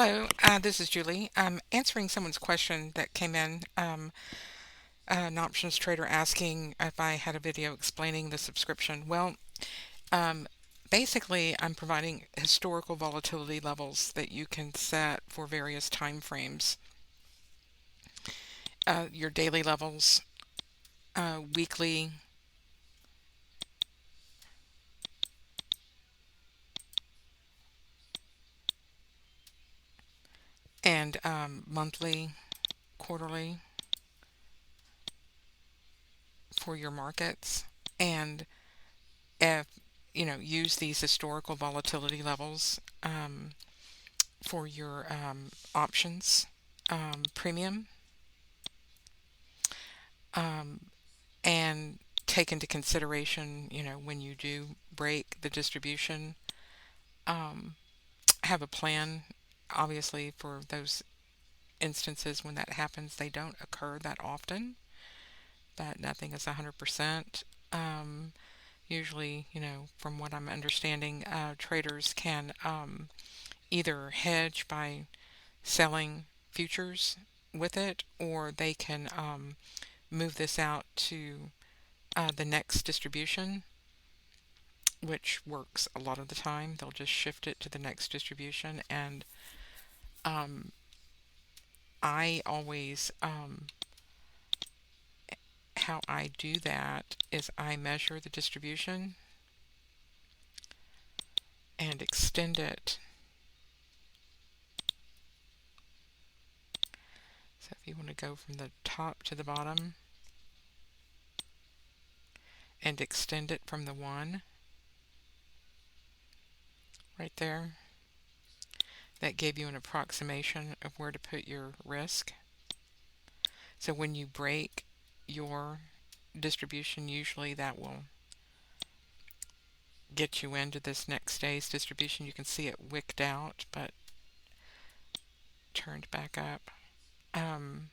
Hello, this is Julie. I'm answering someone's question that came in. An options trader asking if I had a video explaining the subscription. Well, um, basically, I'm providing historical volatility levels that you can set for various time frames. Your daily levels, weekly, and monthly, quarterly for your markets. And if use these historical volatility levels for your options premium, um, and take into consideration, when you do break the distribution, um, have a plan, obviously, for those instances when that happens. They don't occur that often, but nothing is 100%. Usually, from what I'm understanding, traders can either hedge by selling futures with it, or they can move this out to the next distribution, which works a lot of the time. They'll just shift it to the next distribution. And um, I always, how I do that is I measure the distribution and extend it. So if you want to go from the top to the bottom and extend it from the 1 right there, that gave you an approximation of where to put your risk. So when you break your distribution, usually that will get you into this next day's distribution. You can see it wicked out, but turned back up. Um,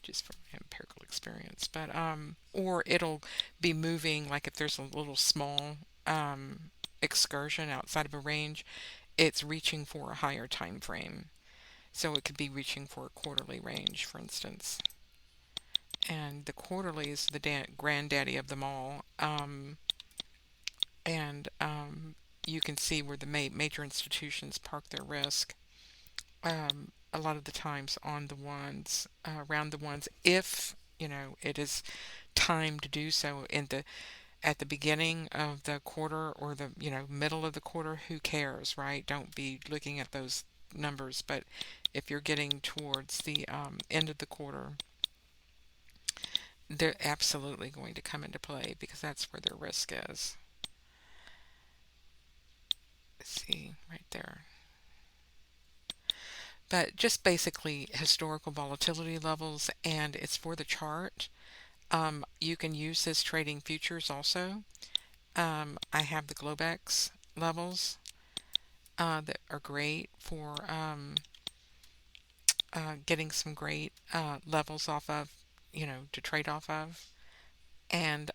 just from empirical experience, but or it'll be moving, like if there's a little small excursion outside of a range, it's reaching for a higher time frame. So it could be reaching for a quarterly range, for instance. And the quarterly is the granddaddy of them all. And you can see where the major institutions park their risk. A lot of the times on the ones, around the ones, if it is time to do so in the at the beginning of the quarter, or the middle of the quarter. Who cares, right? Don't be looking at those numbers. But if you're getting towards the end of the quarter, they're absolutely going to come into play, because that's where their risk is. Let's see right there. But just basically historical volatility levels, and it's for the chart. You can use this trading futures also. I have the Globex levels that are great for getting some great levels off of, to trade off of. And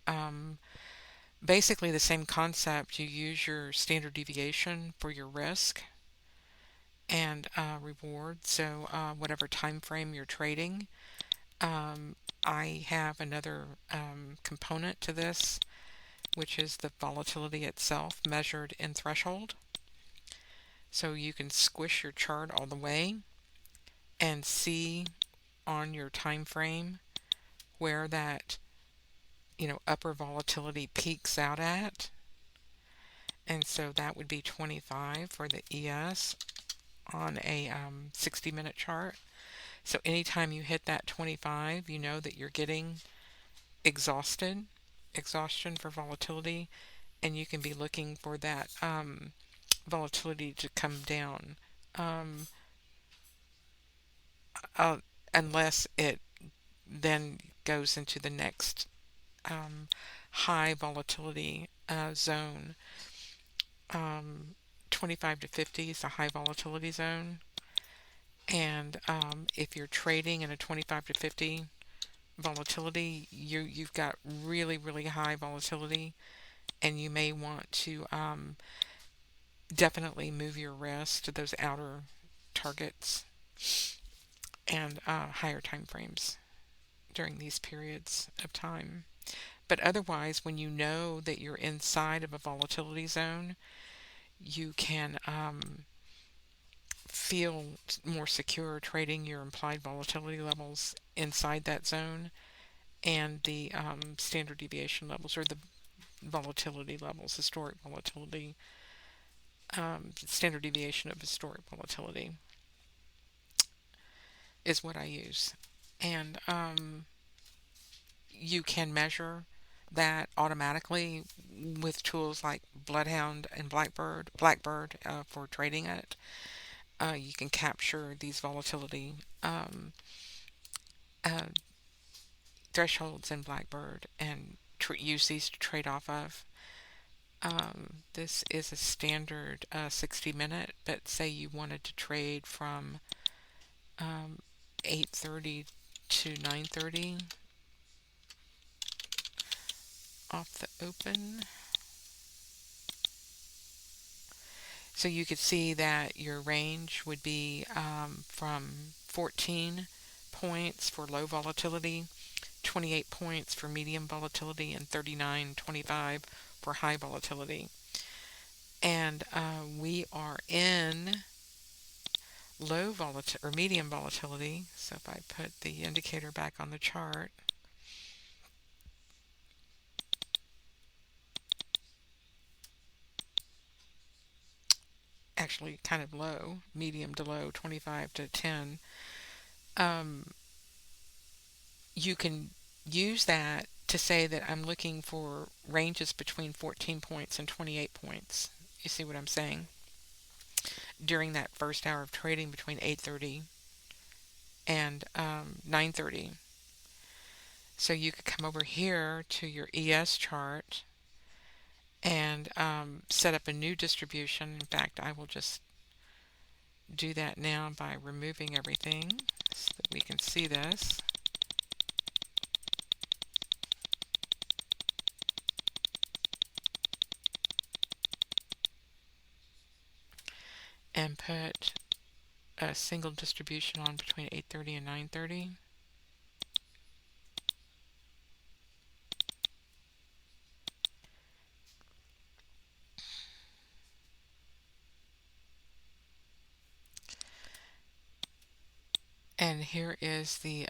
basically the same concept. You use your standard deviation for your risk and reward. So whatever time frame you're trading, I have another component to this, which is the volatility itself measured in threshold. So you can squish your chart all the way and see on your time frame where that upper volatility peaks out at. And so that would be 25 for the ES on a 60-minute chart. So anytime you hit that 25, you know that you're getting exhaustion for volatility, and you can be looking for that volatility to come down, um, uh, unless it then goes into the next high volatility zone. Um, 25 to 50 is a high volatility zone. And if you're trading in a 25 to 50 volatility, you've got really, really high volatility, and you may want to definitely move your risk to those outer targets and higher time frames during these periods of time. But otherwise, when you know that you're inside of a volatility zone, you can feel more secure trading your implied volatility levels inside that zone and the standard deviation levels, or the volatility levels, historic volatility, standard deviation of historic volatility is what I use. And you can measure that automatically with tools like Bloodhound and Blackbird for trading it. You can capture these volatility um, uh, thresholds in Blackbird and use these to trade off of. This is a standard 60-minute, but say you wanted to trade from um, 8:30 to 9:30 off the open. So you could see that your range would be from 14 points for low volatility, 28 points for medium volatility, and 39.25 for high volatility. And we are in low volatility or medium volatility. So if I put the indicator back on the chart, actually kind of low, medium to low, 25 to 10, um, you can use that to say that I'm looking for ranges between 14 points and 28 points. You see what I'm saying? During that first hour of trading between 8:30 and 9:30. So you could come over here to your ES chart and set up a new distribution. In fact, I will just do that now by removing everything so that we can see this. And put a single distribution on between 8:30 and 9:30. And here is the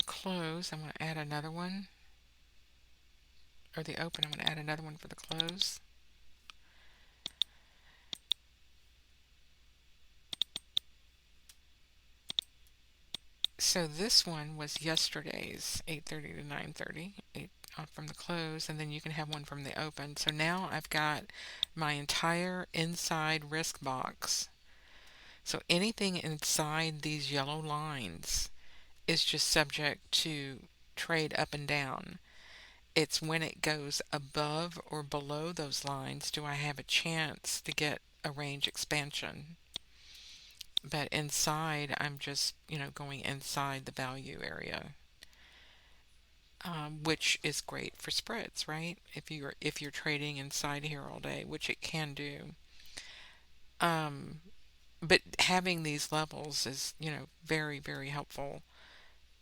close. I'm going to add another one, or the open. I'm going to add another one for the close. So this one was yesterday's 8:30 to 9:30 from the close, and then you can have one from the open. So now I've got my entire inside risk box. So anything inside these yellow lines is just subject to trade up and down. It's when it goes above or below those lines do I have a chance to get a range expansion. But inside, I'm just, going inside the value area, which is great for spreads, right? If you're trading inside here all day, which it can do. Um, but having these levels is, very, very helpful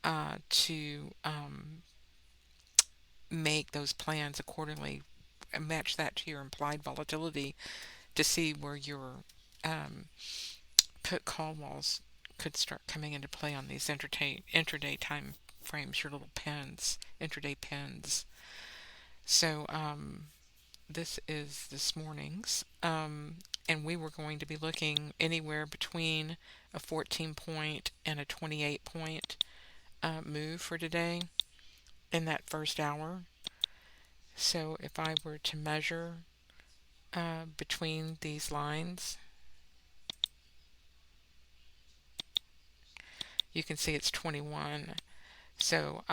to make those plans accordingly, match that to your implied volatility to see where your um, put call walls could start coming into play on these intraday time frames, your little pins, intraday pins. So this is this morning's, and we were going to be looking anywhere between a 14 point and a 28 point move for today in that first hour. So if I were to measure between these lines, you can see it's 21. So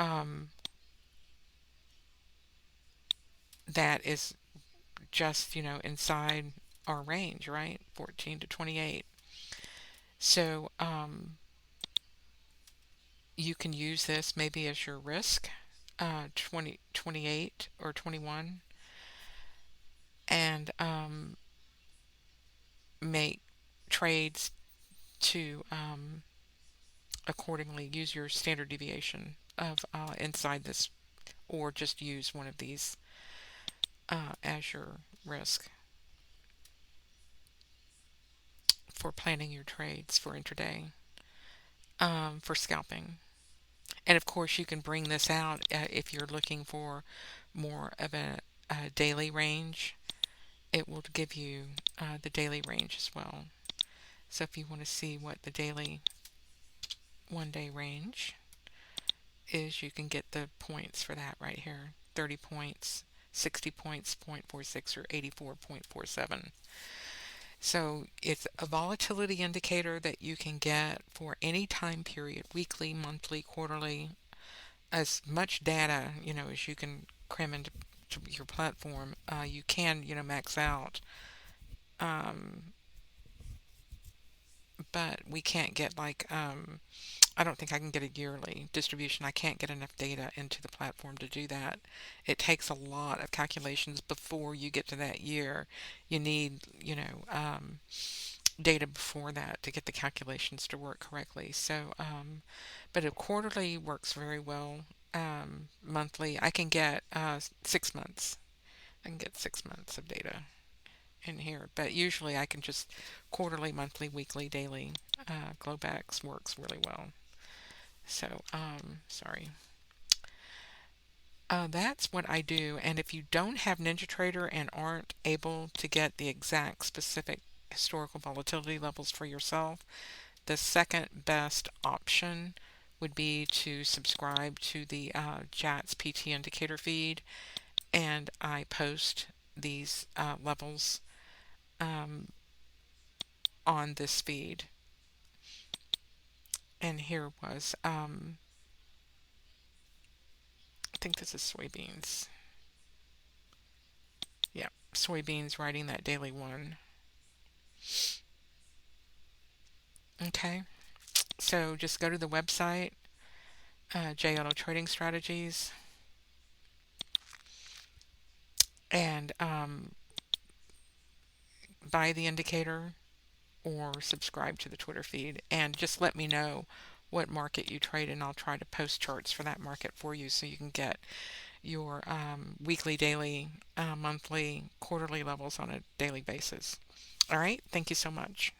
that is just, inside our range, right? 14 to 28. So you can use this maybe as your risk, 20, 28 or 21. and make trades to accordingly use your standard deviation of inside this, or just use one of these as your risk for planning your trades for intraday, for scalping. And of course, you can bring this out if you're looking for more of a daily range. It will give you the daily range as well. So if you want to see what the daily 1 day range is, you can get the points for that right here. 30 points, 60 points, 0.46, or 84.47. So it's a volatility indicator that you can get for any time period, weekly, monthly, quarterly, as much data, as you can cram into your platform. You can, max out. Um, but we can't get like I don't think I can get a yearly distribution. I can't get enough data into the platform to do that. It takes a lot of calculations before you get to that year. You need, data before that to get the calculations to work correctly. So, but a quarterly works very well. Monthly, I can get 6 months. I can get 6 months of data in here, but usually I can just quarterly, monthly, weekly, daily. Globex works really well. So, sorry. That's what I do. And if you don't have NinjaTrader and aren't able to get the exact specific historical volatility levels for yourself, the second best option would be to subscribe to the Jats PT indicator feed, and I post these levels um, on this feed. And here was, I think this is soybeans. Yeah, soybeans writing that daily one. Okay, so just go to the website, JLO Trading Strategies, and buy the indicator or subscribe to the Twitter feed, and just let me know what market you trade, and I'll try to post charts for that market for you so you can get your weekly, daily, monthly, quarterly levels on a daily basis. All right, thank you so much.